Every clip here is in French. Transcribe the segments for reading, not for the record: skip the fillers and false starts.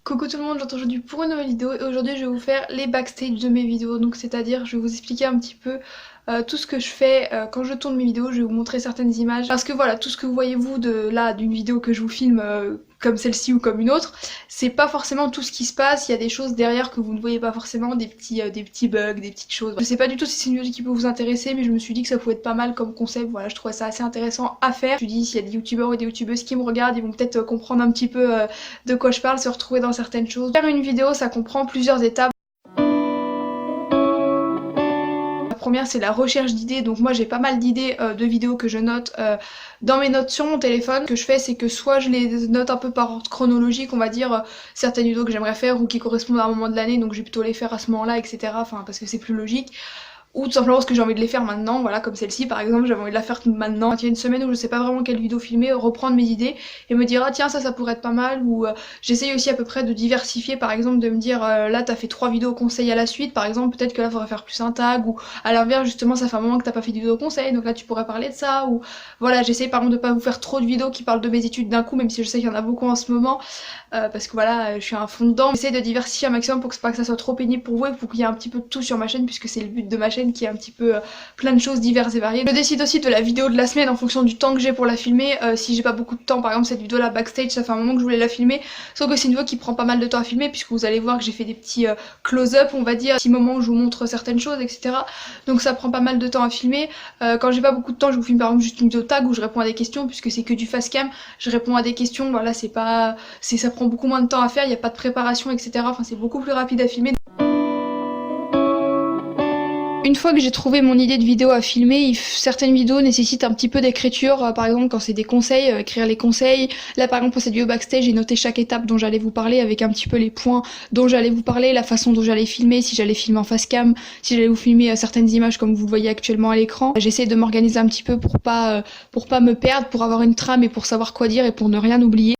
Coucou tout le monde, j'entends aujourd'hui pour une nouvelle vidéo et aujourd'hui je vais vous faire les backstage de mes vidéos. Donc c'est-à-dire je vais vous expliquer un petit peu tout ce que je fais quand je tourne mes vidéos, je vais vous montrer certaines images. Parce que voilà, tout ce que vous voyez vous d'une vidéo que je vous filme comme celle-ci ou comme une autre, c'est pas forcément tout ce qui se passe, il y a des choses derrière que vous ne voyez pas forcément, des petits bugs, des petites choses. Je sais pas du tout si c'est une vidéo qui peut vous intéresser, mais je me suis dit que ça pouvait être pas mal comme concept, voilà, je trouvais ça assez intéressant à faire. Je me suis dit, s'il y a des youtubeurs ou des youtubeuses qui me regardent, ils vont peut-être comprendre un petit peu de quoi je parle, se retrouver dans certaines choses. Faire une vidéo, ça comprend plusieurs étapes. La première, c'est la recherche d'idées. Donc moi j'ai pas mal d'idées de vidéos que je note dans mes notes sur mon téléphone. Ce que je fais, c'est que soit je les note un peu par ordre chronologique, on va dire certaines vidéos que j'aimerais faire ou qui correspondent à un moment de l'année, donc je vais plutôt les faire à ce moment-là, etc. Enfin parce que c'est plus logique. Ou tout simplement parce que j'ai envie de les faire maintenant, voilà, comme celle-ci par exemple, j'avais envie de la faire maintenant. Il y a une semaine où je sais pas vraiment quelle vidéo filmer, reprendre mes idées et me dire ah tiens ça pourrait être pas mal. Ou j'essaye aussi à peu près de diversifier, par exemple de me dire là t'as fait 3 vidéos conseils à la suite, par exemple peut-être que là faudrait faire plus un tag, ou à l'inverse justement ça fait un moment que t'as pas fait de vidéo conseils, donc là tu pourrais parler de ça. Ou voilà, j'essaye par exemple de pas vous faire trop de vidéos qui parlent de mes études d'un coup, même si je sais qu'il y en a beaucoup en ce moment, parce que voilà je suis à fond dedans. J'essaie de diversifier un maximum pour que pas que ça soit trop pénible pour vous et pour qu'il y ait un petit peu de tout sur ma chaîne, puisque c'est le but de ma chaîne, qui est un petit peu plein de choses diverses et variées. Je décide aussi de la vidéo de la semaine en fonction du temps que j'ai pour la filmer. Si j'ai pas beaucoup de temps, par exemple cette vidéo là backstage, ça fait un moment que je voulais la filmer, sauf que c'est une vidéo qui prend pas mal de temps à filmer, puisque vous allez voir que j'ai fait des petits close-up, on va dire, petits moments où je vous montre certaines choses, etc. Donc ça prend pas mal de temps à filmer. Quand j'ai pas beaucoup de temps, je vous filme par exemple juste une vidéo tag où je réponds à des questions, puisque c'est que du face cam, je réponds à des questions, voilà, ça prend beaucoup moins de temps à faire, il n'y a pas de préparation, etc. Enfin c'est beaucoup plus rapide à filmer. Une fois que j'ai trouvé mon idée de vidéo à filmer, certaines vidéos nécessitent un petit peu d'écriture, par exemple quand c'est des conseils, écrire les conseils. Là par exemple pour cette vidéo backstage, j'ai noté chaque étape dont j'allais vous parler avec un petit peu les points dont j'allais vous parler, la façon dont j'allais filmer, si j'allais filmer en face cam, si j'allais vous filmer certaines images comme vous le voyez actuellement à l'écran. J'essaie de m'organiser un petit peu pour pas me perdre, pour avoir une trame et pour savoir quoi dire et pour ne rien oublier.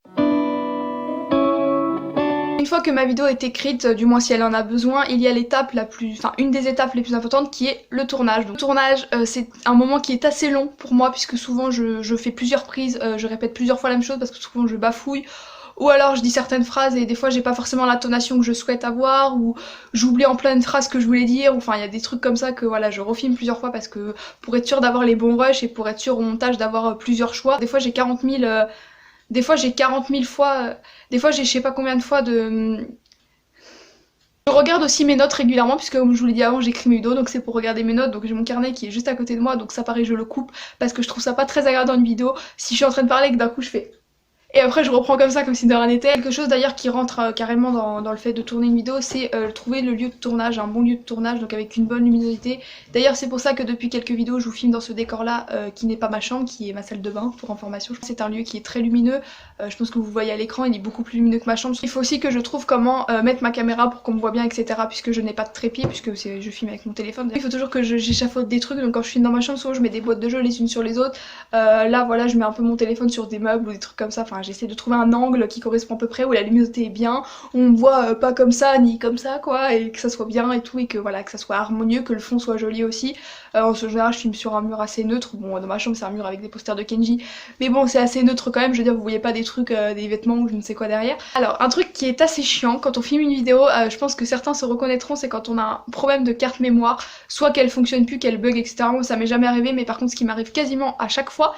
Une fois que ma vidéo est écrite, du moins si elle en a besoin, il y a une des étapes les plus importantes qui est le tournage. Donc, le tournage, c'est un moment qui est assez long pour moi, puisque souvent je fais plusieurs prises, je répète plusieurs fois la même chose parce que souvent je bafouille, ou alors je dis certaines phrases et des fois j'ai pas forcément l'intonation que je souhaite avoir, ou j'oublie en plein de phrases que je voulais dire, ou enfin il y a des trucs comme ça que voilà je refilme plusieurs fois parce que pour être sûre d'avoir les bons rushs et pour être sûre au montage d'avoir plusieurs choix. Des fois j'ai 40 000 fois, des fois j'ai je sais pas combien de fois de... Je regarde aussi mes notes régulièrement, puisque comme je vous l'ai dit avant, j'écris mes vidéos, donc c'est pour regarder mes notes. Donc j'ai mon carnet qui est juste à côté de moi, donc ça pareil je le coupe, parce que je trouve ça pas très agréable dans une vidéo, si je suis en train de parler et que d'un coup je fais... Et après je reprends comme ça, comme si de rien n'était. Quelque chose d'ailleurs qui rentre carrément dans le fait de tourner une vidéo, c'est trouver le lieu de tournage, un bon lieu de tournage, donc avec une bonne luminosité. D'ailleurs c'est pour ça que depuis quelques vidéos je vous filme dans ce décor là, qui n'est pas ma chambre, qui est ma salle de bain, pour information. C'est un lieu qui est très lumineux, je pense que vous voyez à l'écran, il est beaucoup plus lumineux que ma chambre. Il faut aussi que je trouve comment mettre ma caméra pour qu'on me voit bien, etc. Puisque je n'ai pas de trépied, puisque je filme avec mon téléphone. Il faut toujours que j'échafaude des trucs, donc quand je filme dans ma chambre, souvent je mets des boîtes de jeux les unes sur les autres. Là voilà, je mets un peu mon téléphone sur des meubles ou des trucs comme ça. Enfin j'essaie de trouver un angle qui correspond à peu près, où la luminosité est bien, où on me voit pas comme ça ni comme ça quoi, et que ça soit bien et tout, et que voilà, que ça soit harmonieux, que le fond soit joli aussi. En général je filme sur un mur assez neutre, bon dans ma chambre c'est un mur avec des posters de Kenji, mais bon c'est assez neutre quand même, je veux dire vous voyez pas des trucs, des vêtements ou je ne sais quoi derrière. Alors un truc qui est assez chiant quand on filme une vidéo, je pense que certains se reconnaîtront, c'est quand on a un problème de carte mémoire, soit qu'elle fonctionne plus, qu'elle bug, etc. Moi ça m'est jamais arrivé, mais par contre ce qui m'arrive quasiment à chaque fois,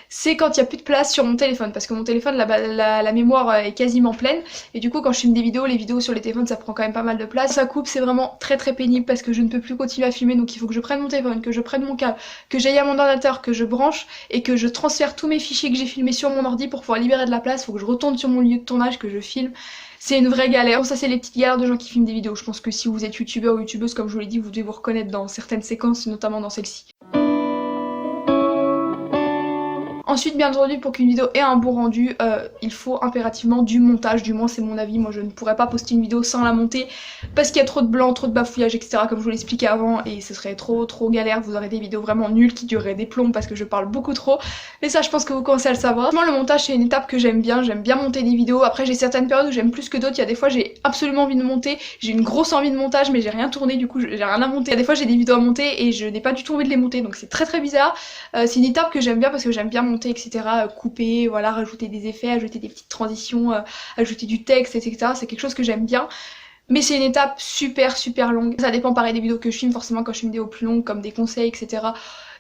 c'est quand il y a plus de place sur mon téléphone, parce que mon téléphone la mémoire est quasiment pleine, et du coup quand je filme des vidéos, les vidéos sur les téléphones ça prend quand même pas mal de place. Ça coupe, c'est vraiment très très pénible parce que je ne peux plus continuer à filmer, donc il faut que je prenne mon téléphone, que je prenne mon câble, que j'aille à mon ordinateur, que je branche et que je transfère tous mes fichiers que j'ai filmés sur mon ordi pour pouvoir libérer de la place. Faut que je retourne sur mon lieu de tournage, que je filme. C'est une vraie galère. Bon, ça c'est les petites galères de gens qui filment des vidéos. Je pense que si vous êtes youtubeur ou youtubeuse, comme je vous l'ai dit, vous devez vous reconnaître dans certaines séquences, notamment dans celle-ci. Ensuite bien entendu pour qu'une vidéo ait un bon rendu, il faut impérativement du montage, du moins c'est mon avis. Moi je ne pourrais pas poster une vidéo sans la monter parce qu'il y a trop de blanc, trop de bafouillage, etc. comme je vous l'expliquais avant, et ce serait trop galère. Vous aurez des vidéos vraiment nulles qui dureraient des plombs parce que je parle beaucoup trop, mais ça je pense que vous commencez à le savoir. Moi le montage c'est une étape que j'aime bien monter des vidéos. Après j'ai certaines périodes où j'aime plus que d'autres, il y a des fois j'ai absolument envie de monter, j'ai une grosse envie de montage mais j'ai rien tourné, du coup j'ai rien à monter. Il y a des fois j'ai des vidéos à monter et je n'ai pas du tout envie de les monter, donc c'est très bizarre. C'est une étape que j'aime bien parce que j'aime bien monter. monter, etc. Couper, voilà, rajouter des effets, ajouter des petites transitions, ajouter du texte, etc. C'est quelque chose que j'aime bien. Mais c'est une étape super longue. Ça dépend pareil des vidéos que je filme, forcément quand je filme des vidéos plus longues comme des conseils, etc.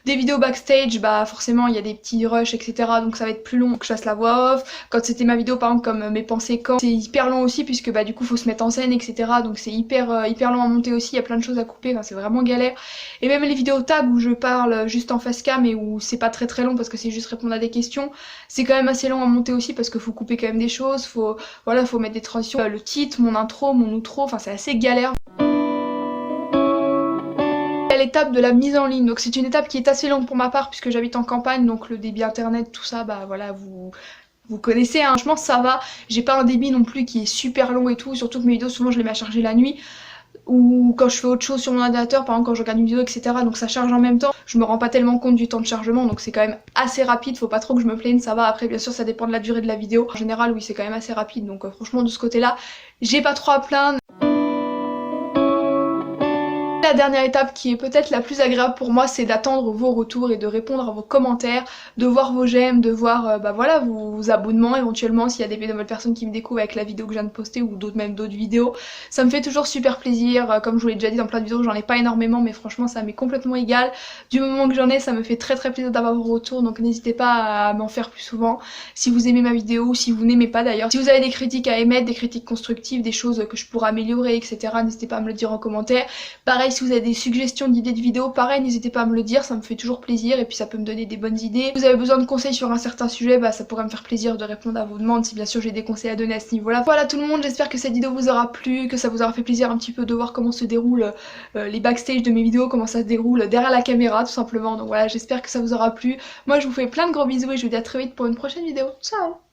Des vidéos backstage, bah forcément il y a des petits rushs, etc. Donc ça va être plus long que je fasse la voix off. Quand c'était ma vidéo par exemple comme mes pensées quand, c'est hyper long aussi puisque bah du coup faut se mettre en scène, etc. Donc c'est hyper long à monter aussi, il y a plein de choses à couper, enfin, c'est vraiment galère. Et même les vidéos tag où je parle juste en face cam et où c'est pas très long parce que c'est juste répondre à des questions, c'est quand même assez long à monter aussi parce qu'il faut couper quand même des choses, faut mettre des transitions, le titre, mon intro, mon outro, enfin c'est assez galère. L'étape de la mise en ligne, donc c'est une étape qui est assez longue pour ma part puisque j'habite en campagne, donc le débit internet, tout ça, bah voilà, vous connaissez, hein. Franchement ça va, j'ai pas un débit non plus qui est super long et tout, surtout que mes vidéos souvent je les mets à charger la nuit, ou quand je fais autre chose sur mon ordinateur, par exemple quand je regarde une vidéo, etc. Donc ça charge en même temps, je me rends pas tellement compte du temps de chargement, donc c'est quand même assez rapide, faut pas trop que je me plaigne, ça va. Après bien sûr ça dépend de la durée de la vidéo, en général oui c'est quand même assez rapide, donc franchement de ce côté là, j'ai pas trop à plaindre. La dernière étape qui est peut-être la plus agréable pour moi, c'est d'attendre vos retours et de répondre à vos commentaires, de voir vos j'aime, de voir bah voilà, vos abonnements éventuellement s'il y a des nouvelles personnes qui me découvrent avec la vidéo que je viens de poster ou même d'autres vidéos. Ça me fait toujours super plaisir, comme je vous l'ai déjà dit dans plein de vidéos, j'en ai pas énormément mais franchement ça m'est complètement égal. Du moment que j'en ai, ça me fait très plaisir d'avoir vos retours, donc n'hésitez pas à m'en faire plus souvent. Si vous aimez ma vidéo ou si vous n'aimez pas d'ailleurs. Si vous avez des critiques à émettre, des critiques constructives, des choses que je pourrais améliorer, etc. N'hésitez pas à me le dire en commentaire. Pareil, si vous avez des suggestions d'idées de vidéos, pareil, n'hésitez pas à me le dire, ça me fait toujours plaisir et puis ça peut me donner des bonnes idées. Si vous avez besoin de conseils sur un certain sujet, bah ça pourrait me faire plaisir de répondre à vos demandes si bien sûr j'ai des conseils à donner à ce niveau-là. Voilà tout le monde, j'espère que cette vidéo vous aura plu, que ça vous aura fait plaisir un petit peu de voir comment se déroulent les backstage de mes vidéos, comment ça se déroule derrière la caméra tout simplement. Donc voilà, j'espère que ça vous aura plu. Moi je vous fais plein de gros bisous et je vous dis à très vite pour une prochaine vidéo. Ciao!